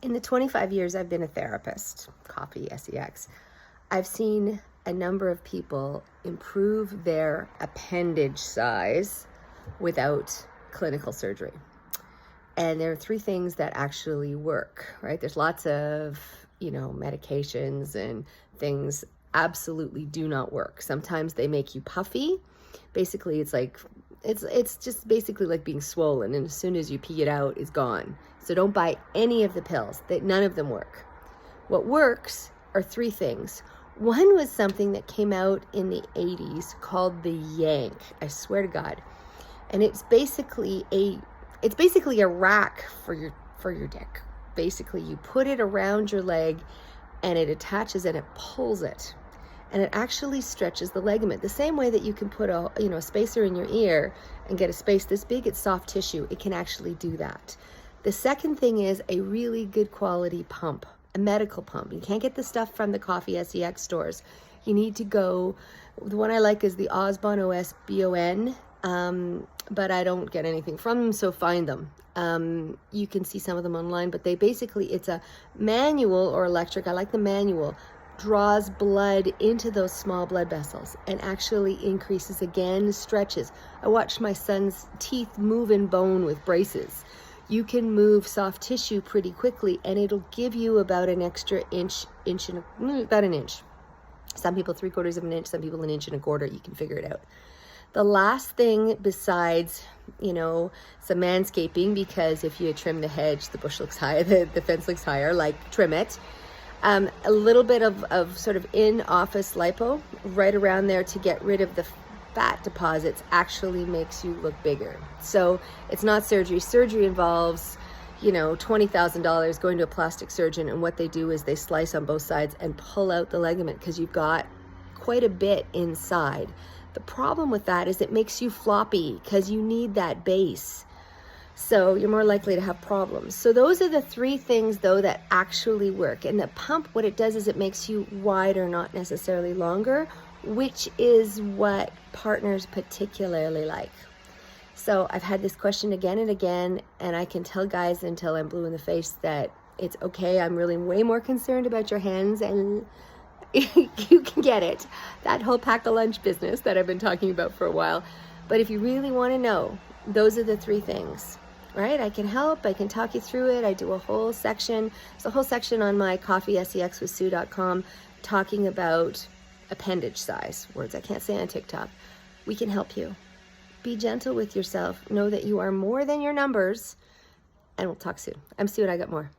In the 25 years I've been a therapist, Coffee SEX, I've seen a number of people improve their appendage size without clinical surgery. And there are three things that actually work, right? There's lots of, medications and things absolutely do not work. Sometimes they make you puffy. Basically, it's just basically like being swollen, and as soon as you pee it out, it's gone. So don't buy any of the pills. None of them work. What works are three things. One was something that came out in the 80s called the Yank. I swear to God. And it's basically a rack for your dick. Basically, you put it around your leg and it attaches and it pulls it. And it actually stretches the ligament. The same way that you can put a spacer in your ear and get a space this big, it's soft tissue. It can actually do that. The second thing is a really good quality pump, a medical pump. You can't get the stuff from the Coffee SEX stores. You need to go, the one I like is the Osbon, OSBON, but I don't get anything from them, so find them. You can see some of them online, but it's a manual or electric. I like the manual. Draws blood into those small blood vessels and actually increases again, stretches. I watched my son's teeth move in bone with braces. You can move soft tissue pretty quickly, and it'll give you about an extra about an inch. Some people 3/4 of an inch, some people 1.25 inches. You can figure it out. The last thing besides, some manscaping, because if you trim the hedge, the bush looks higher, the fence looks higher, like trim it. A little bit of sort of in-office lipo right around there to get rid of the fat deposits actually makes you look bigger. So it's not surgery. Surgery involves, $20,000 going to a plastic surgeon, and what they do is they slice on both sides and pull out the ligament because you've got quite a bit inside. The problem with that is it makes you floppy because you need that base. So you're more likely to have problems. So those are the three things, though, that actually work. And the pump, what it does is it makes you wider, not necessarily longer, which is what partners particularly like. So I've had this question again and again, and I can tell guys until I'm blue in the face that it's okay. I'm really way more concerned about your hands, and you can get it. That whole pack-a-lunch business that I've been talking about for a while. But if you really want to know, those are the three things. Right? I can help. I can talk you through it. I do a whole section. There's a whole section on my coffeesexwithsue.com talking about appendage size, words I can't say on TikTok. We can help you. Be gentle with yourself. Know that you are more than your numbers. And we'll talk soon. I'm Sue, and I got more.